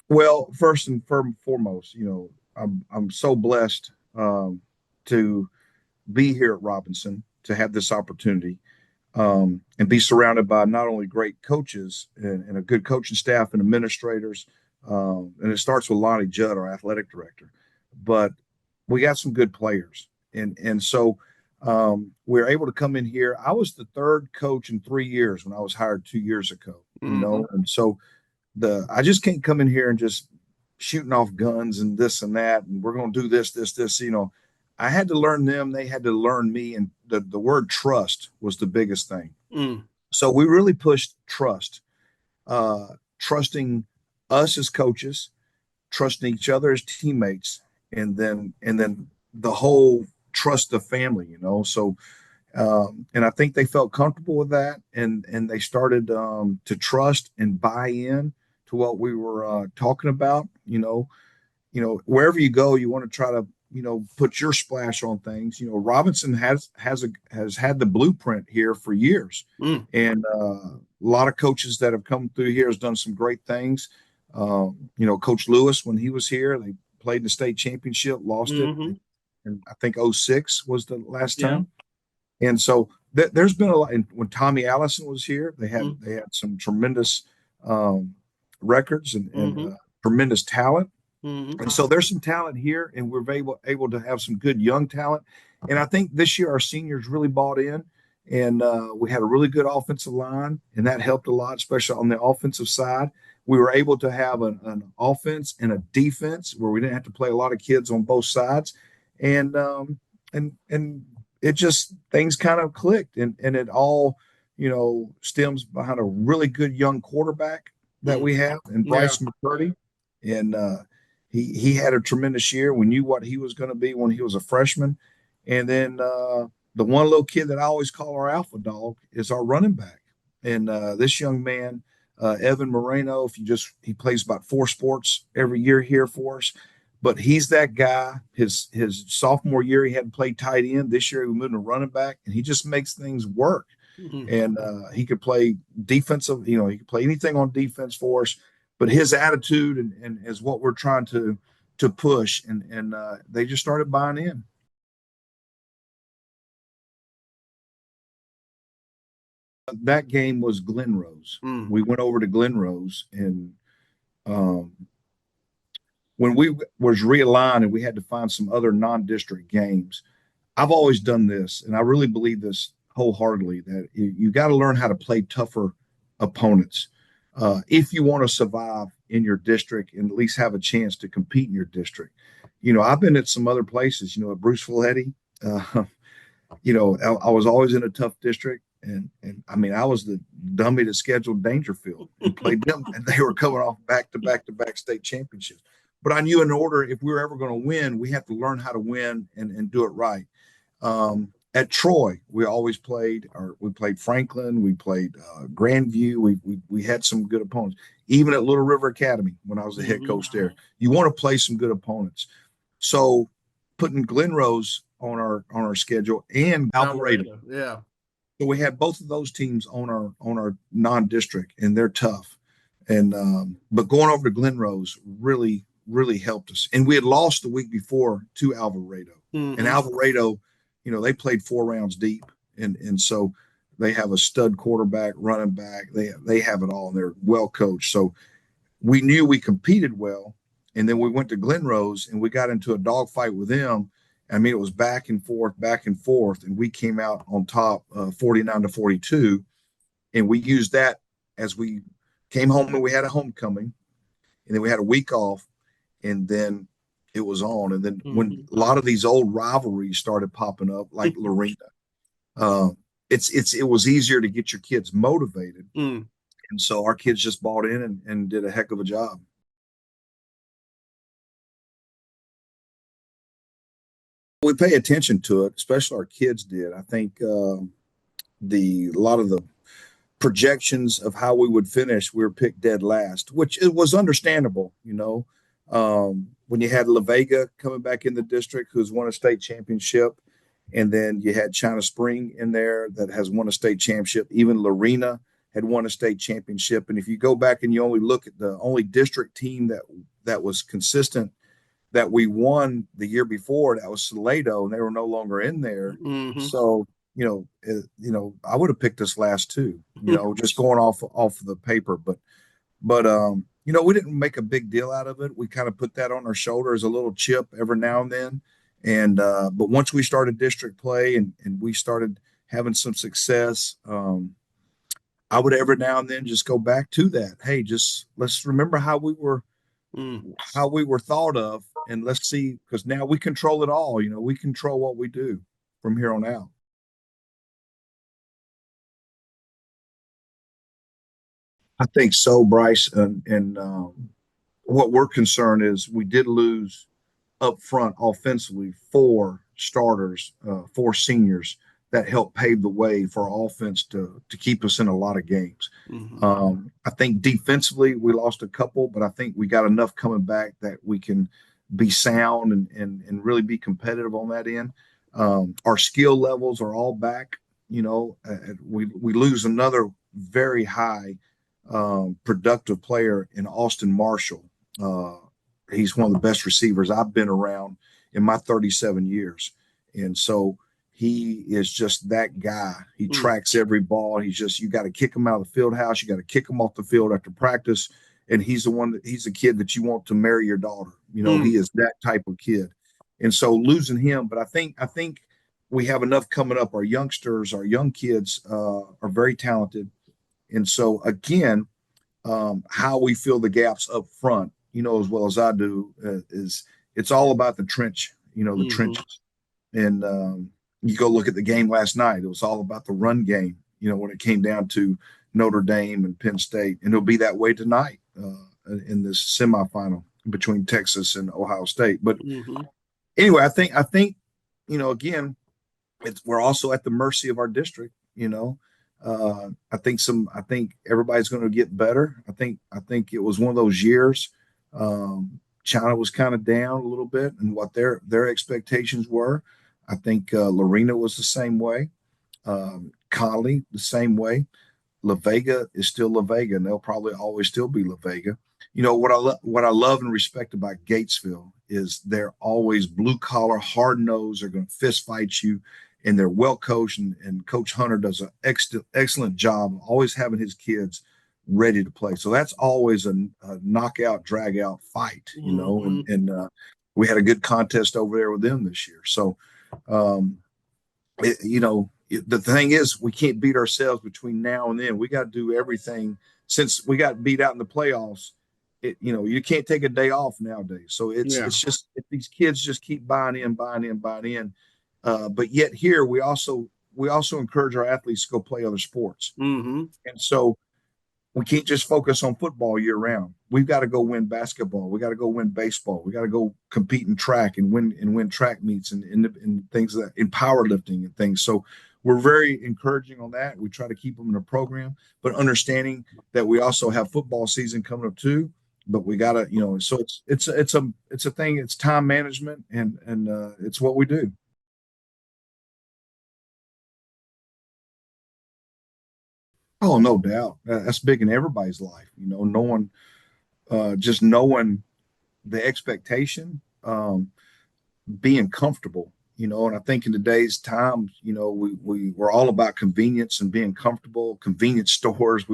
Well, first and foremost, I'm so blessed to be here at Robinson to have this opportunity and be surrounded by not only great coaches and a good coaching staff and administrators. And it starts with Lonnie Judd, our athletic director, but we got some good players. And so we're able to come in here. I was the third coach in 3 years when I was hired 2 years ago, Mm-hmm. and so I just can't come in here and just shooting off guns and this and that, and we're going to do this. I had to learn them. They had to learn me, and the word trust was the biggest thing. Mm. So we really pushed trust, uh, trusting us as coaches, trusting each other as teammates, and then the whole trust of family. So and I think they felt comfortable with that, and they started to trust and buy in to what we were talking about. Wherever you go, you want to try to put your splash on things. Robinson has had the blueprint here for years, Mm. and a lot of coaches that have come through here has done some great things. Coach Lewis, when he was here, they played in the state championship, lost it, Mm-hmm. and I think '06 was the last Yeah. time. And so there's been a lot. And when Tommy Allison was here, they had Mm-hmm. they had some tremendous um, records and Mm-hmm. tremendous talent. Mm-hmm. And so there's some talent here, and we're able to have some good young talent. And I think this year our seniors really bought in, and we had a really good offensive line, and that helped a lot, especially on the offensive side. We were able to have an offense and a defense where we didn't have to play a lot of kids on both sides, and and it just things kind of clicked, and it all stems behind a really good young quarterback that Mm. we have, and Yeah. Bryce McCurdy, and he had a tremendous year. We knew what he was going to be when he was a freshman. And then the one little kid that I always call our alpha dog is our running back. And this young man, Evan Moreno, he plays about 4 sports every year here for us. But he's that guy. His sophomore year, he hadn't played tight end. This year, he moved to running back, and he just makes things work. Mm-hmm. And he could play defensive. He could play anything on defense for us. But his attitude and is what we're trying to push, and they just started buying in. That game was Glen Rose. Mm. We went over to Glen Rose, and um, when we was realigned and we had to find some other non-district games, I've always done this, and I really believe this wholeheartedly that you got to learn how to play tougher opponents if you want to survive in your district and at least have a chance to compete in your district. I've been at some other places. At Bruce Folletti, uh, I was always in a tough district, and I mean I was the dummy that scheduled Dangerfield and played them, and they were coming off back state championships. But I knew in order if we were ever going to win, we had to learn how to win and do it right. At Troy, we always played, or we played Franklin, we played Grandview. We had some good opponents. Even at Little River Academy, when I was the head Mm-hmm. coach there, you want to play some good opponents. So putting Glen Rose on our schedule and Alvarado. Alvarado. Yeah. So we had both of those teams on our non-district, and they're tough. And but going over to Glen Rose really helped us. And we had lost the week before to Alvarado, and Mm-hmm. Alvarado, they played 4 rounds deep, and so they have a stud quarterback, running back. They have it all, and they're well coached. So we knew we competed well, and then we went to Glen Rose and we got into a dogfight with them. I mean, it was back and forth, and we came out on top, 49-42, and we used that as we came home, and we had a homecoming, and then we had a week off, and then it was on. And then when Mm-hmm. a lot of these old rivalries started popping up, like Lorena, uh, it was easier to get your kids motivated, Mm. and so our kids just bought in and did a heck of a job. We pay attention to it, especially our kids did. I think the a lot of the projections of how we would finish, we were picked dead last, which it was understandable. When you had La Vega coming back in the district, who's won a state championship, and then you had China Spring in there that has won a state championship. Even Lorena had won a state championship. And if you go back and you only look at the only district team that was consistent that we won the year before, that was Salado, and they were no longer in there. Mm-hmm. So, I would have picked us last too, just going off of the paper. But we didn't make a big deal out of it. We kind of put that on our shoulder as a little chip every now and then. And but once we started district play and we started having some success, I would every now and then just go back to that. Hey, just let's remember how we were thought of, and let's see, because now we control it all. We control what we do from here on out. I think so, Bryce. And what we're concerned is we did lose up front offensively 4 starters, 4 seniors that helped pave the way for our offense to keep us in a lot of games. Mm-hmm. I think defensively we lost a couple, but I think we got enough coming back that we can be sound and really be competitive on that end. Our skill levels are all back. We lose another very high productive player in Austin Marshall. He's one of the best receivers I've been around in my 37 years. And so he is just that guy. He tracks every ball. You got to kick him out of the field house. You got to kick him off the field after practice. And he's a kid that you want to marry your daughter. He is that type of kid. And so losing him, but I think we have enough coming up. Our youngsters, our young kids are very talented. And so again, how we fill the gaps up front, as well as I do, is it's all about the trench, the trenches. And you go look at the game last night. It was all about the run game, when it came down to Notre Dame and Penn State. And it'll be that way tonight in this semifinal between Texas and Ohio State. But anyway, I think again, we're also at the mercy of our district. I think everybody's going to get better. I think it was one of those years. China was kind of down a little bit and what their expectations were. I think Lorena was the same way. Conley the same way. La Vega is still La Vega, and they'll probably always still be La Vega. What I love and respect about Gatesville is they're always blue collar, hard nosed. They're going to fist fight you, and they're well coached. And Coach Hunter does an excellent job of always having his kids ready to play. So that's always a knockout, drag out fight, and we had a good contest over there with them this year. So, the thing is, we can't beat ourselves between now and then. We got to do everything. Since we got beat out in the playoffs, you can't take a day off nowadays. So it's just, if these kids just keep buying in. But yet here we also encourage our athletes to go play other sports. And so we can't just focus on football year round. We've got to go win basketball. We got to go win baseball. We got to go compete in track and win track meets and things in powerlifting and things. So we're very encouraging on that. We try to keep them in a program, but understanding that we also have football season coming up too. But we got to, so it's a thing. It's time management and it's what we do. Oh, no doubt. That's big in everybody's life. Knowing the expectation, being comfortable, and I think in today's times, we're all about convenience and being comfortable. Convenience stores,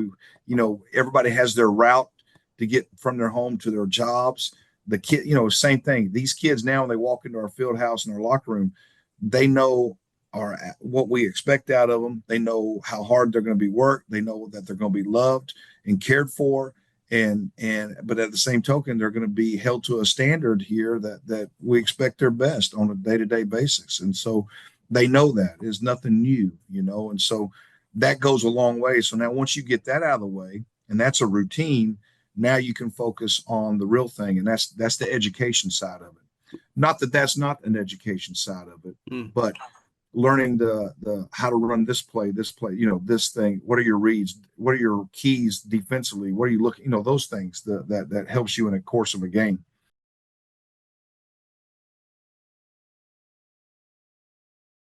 everybody has their route to get from their home to their jobs. The kid, same thing. These kids now, when they walk into our field house and our locker room, they know what we expect out of them. They know how hard they're going to be worked. They know that they're going to be loved and cared for. But at the same token, they're going to be held to a standard here that we expect their best on a day-to-day basis. And so they know that is nothing new, and so that goes a long way. So now once you get that out of the way, and that's a routine, now you can focus on the real thing. And that's the education side of it. Not that that's not an education side of it, but learning the how to run this play, this thing. What are your reads? What are your keys defensively? What are you looking? Those things that helps you in the course of a game.